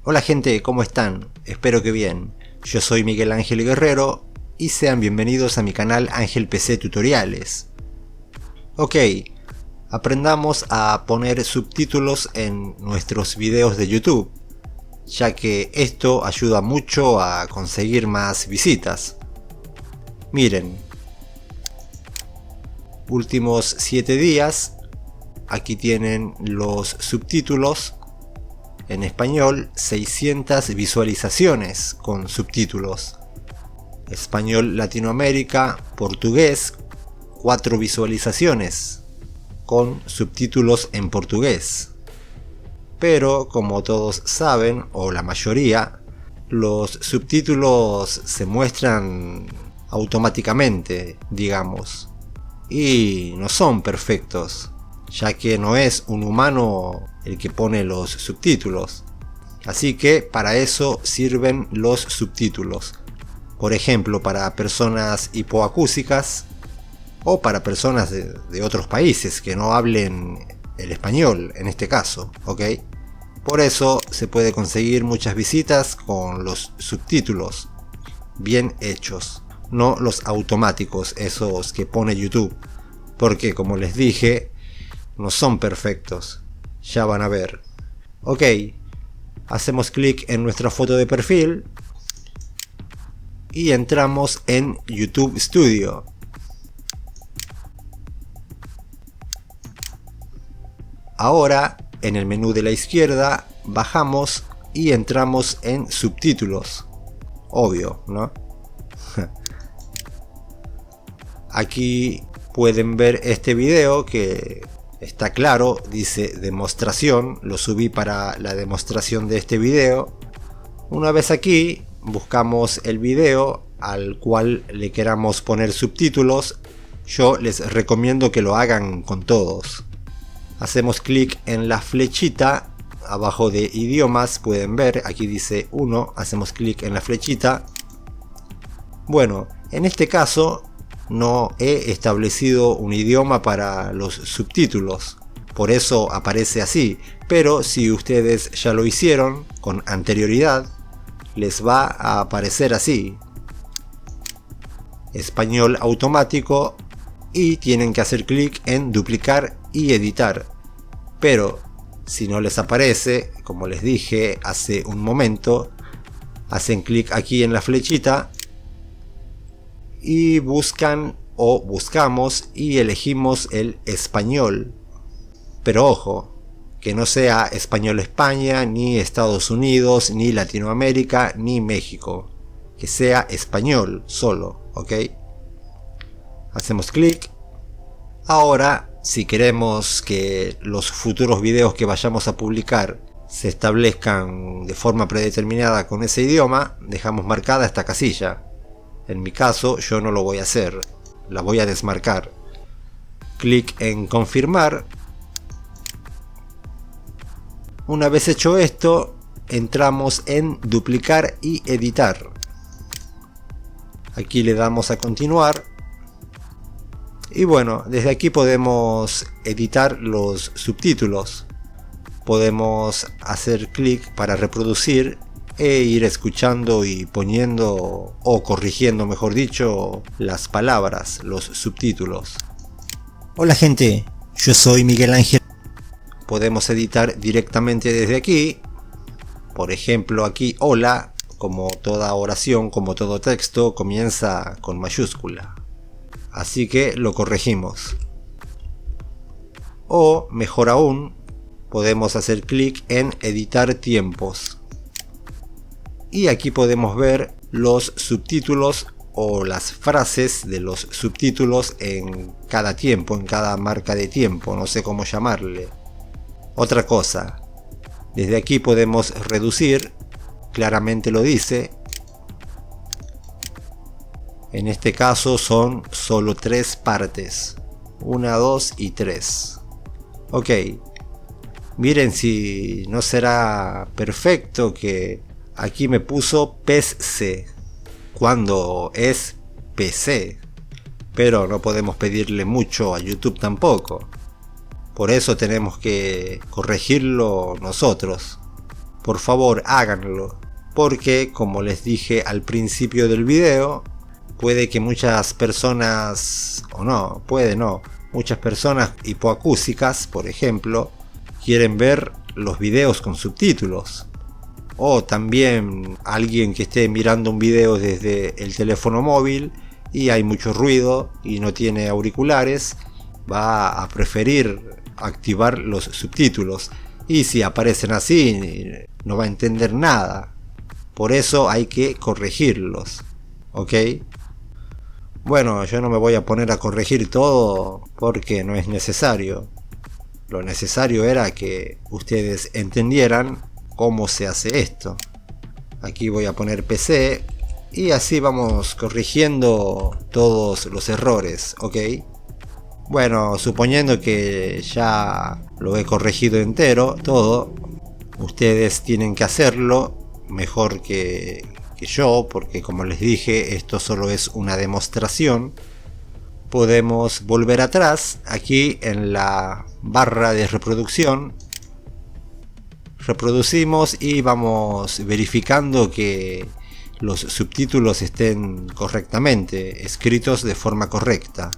Hola gente, ¿cómo están? Espero que bien. Yo soy Miguel Ángel Guerrero y sean bienvenidos a mi canal Ángel PC Tutoriales. Ok, aprendamos a poner subtítulos en nuestros videos de YouTube, ya que esto ayuda mucho a conseguir más visitas. Miren, últimos 7 días, aquí tienen los subtítulos. En español, 600 visualizaciones con subtítulos. Español Latinoamérica, portugués, 4 visualizaciones con subtítulos en portugués. Pero como todos saben, o la mayoría, los subtítulos se muestran automáticamente, digamos, y no son perfectos, ya que no es un humano el que pone los subtítulos. Así que para eso sirven los subtítulos. Por ejemplo, para personas hipoacúsicas o para personas de otros países que no hablen el español, en este caso, ¿ok? Por eso se puede conseguir muchas visitas con los subtítulos bien hechos, no los automáticos, esos que pone YouTube, porque como les dije, no son perfectos. Ya van a ver. Ok, hacemos clic en nuestra foto de perfil y entramos en YouTube Studio. Ahora, en el menú de la izquierda, bajamos y entramos en subtítulos. Obvio, ¿no? Aquí pueden ver este video que está claro, dice demostración, lo subí para la demostración de este video. Una vez aquí, buscamos el video al cual le queramos poner subtítulos. Yo les recomiendo que lo hagan con todos. Hacemos clic en la flechita, abajo de idiomas pueden ver, aquí dice 1, hacemos clic en la flechita. Bueno, en este caso no he establecido un idioma para los subtítulos, por eso aparece así, pero si ustedes ya lo hicieron con anterioridad, les va a aparecer así: español automático, y tienen que hacer clic en duplicar y editar. Pero si no les aparece, como les dije hace un momento, hacen clic aquí en la flechita y buscan o buscamos y elegimos el español. Pero ojo, que no sea español España, ni Estados Unidos, ni Latinoamérica, ni México. Que sea español solo, ¿ok? Hacemos clic. Ahora, si queremos que los futuros videos que vayamos a publicar se establezcan de forma predeterminada con ese idioma, dejamos marcada esta casilla. En mi caso, yo no lo voy a hacer, la voy a desmarcar. Clic en confirmar. Una vez hecho esto, entramos en duplicar y editar. Aquí le damos a continuar. Y bueno, desde aquí podemos editar los subtítulos. Podemos hacer clic para reproducir e ir escuchando y poniendo, o corrigiendo mejor dicho, las palabras, los subtítulos. Hola gente, yo soy Miguel Ángel. Podemos editar directamente desde aquí. Por ejemplo, aquí hola, como toda oración, como todo texto, comienza con mayúscula. Así que lo corregimos. O, mejor aún, podemos hacer clic en editar tiempos. Y aquí podemos ver los subtítulos o las frases de los subtítulos en cada tiempo, en cada marca de tiempo, no sé cómo llamarle. Otra cosa, desde aquí podemos reducir, claramente lo dice. En este caso son solo 3 partes, 1, 2 y 3. Ok, miren si no será perfecto que aquí me puso PC, cuando es PC, pero no podemos pedirle mucho a YouTube tampoco. Por eso tenemos que corregirlo nosotros. por favor háganlo, porque como les dije al principio del video, puede que muchas personas, o no, puede no, muchas personas hipoacúsicas, por ejemplo, quieren ver los videos con subtítulos. O también alguien que esté mirando un video desde el teléfono móvil y hay mucho ruido y no tiene auriculares, va a preferir activar los subtítulos. Y si aparecen así, no va a entender nada. Por eso hay que corregirlos. ¿Ok? Bueno, yo no me voy a poner a corregir todo porque no es necesario. Lo necesario era que ustedes entendieran cómo se hace esto. Aquí voy a poner PC y así vamos corrigiendo todos los errores. ¿Ok? Bueno, suponiendo que ya lo he corregido entero, todo, ustedes tienen que hacerlo mejor que yo, porque como les dije, esto solo es una demostración. Podemos volver atrás, aquí en la barra de reproducción, reproducimos y vamos verificando que los subtítulos estén correctamente, escritos de forma correcta.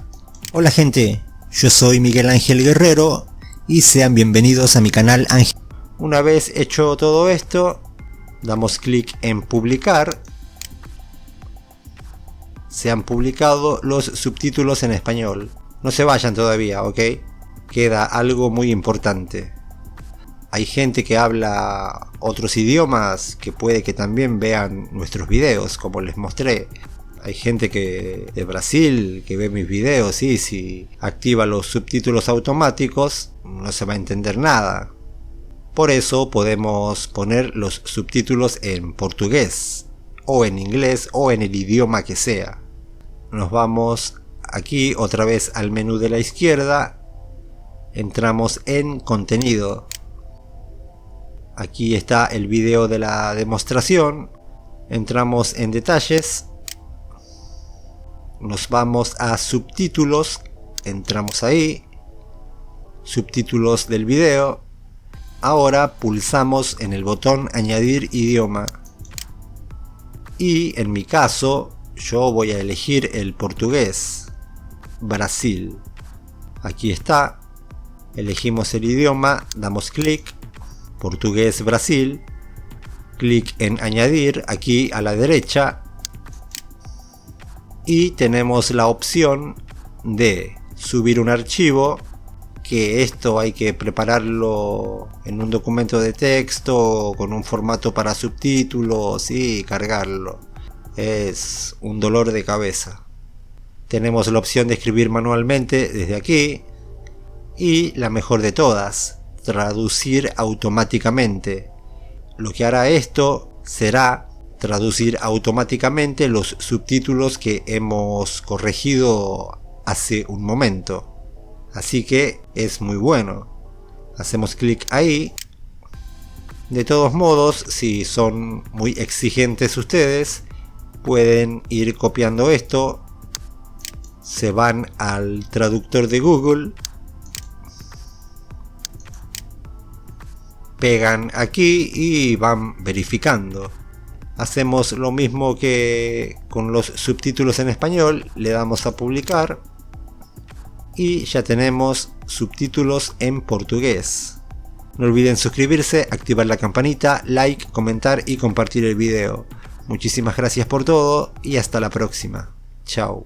Hola gente, yo soy Miguel Ángel Guerrero y sean bienvenidos a mi canal Ángel. Una vez hecho todo esto, damos clic en publicar. Se han publicado los subtítulos en español. No se vayan todavía, ¿ok? Queda algo muy importante. Hay gente que habla otros idiomas que puede que también vean nuestros videos, como les mostré. Hay gente de Brasil que ve mis videos y si activa los subtítulos automáticos no se va a entender nada. Por eso podemos poner los subtítulos en portugués o en inglés o en el idioma que sea. Nos vamos aquí otra vez al menú de la izquierda, entramos en contenido. Aquí está el video de la demostración, entramos en detalles. Nos vamos a subtítulos, entramos ahí, subtítulos del video. Ahora pulsamos en el botón añadir idioma. Y en mi caso, yo voy a elegir el portugués, Brasil. Aquí está, elegimos el idioma, damos clic, portugués Brasil, clic en añadir aquí a la derecha. Y tenemos la opción de subir un archivo, que esto hay que prepararlo en un documento de texto con un formato para subtítulos y cargarlo. Es un dolor de cabeza. Tenemos la opción de escribir manualmente desde aquí y la mejor de todas, traducir automáticamente. Lo que hará esto será traducir automáticamente los subtítulos que hemos corregido hace un momento. Así que es muy bueno. Hacemos clic ahí. De todos modos, si son muy exigentes ustedes, pueden ir copiando esto. Se van al traductor de Google. Pegan aquí y van verificando. Hacemos lo mismo que con los subtítulos en español, le damos a publicar y ya tenemos subtítulos en portugués. No olviden suscribirse, activar la campanita, like, comentar y compartir el video. Muchísimas gracias por todo y hasta la próxima. Chao.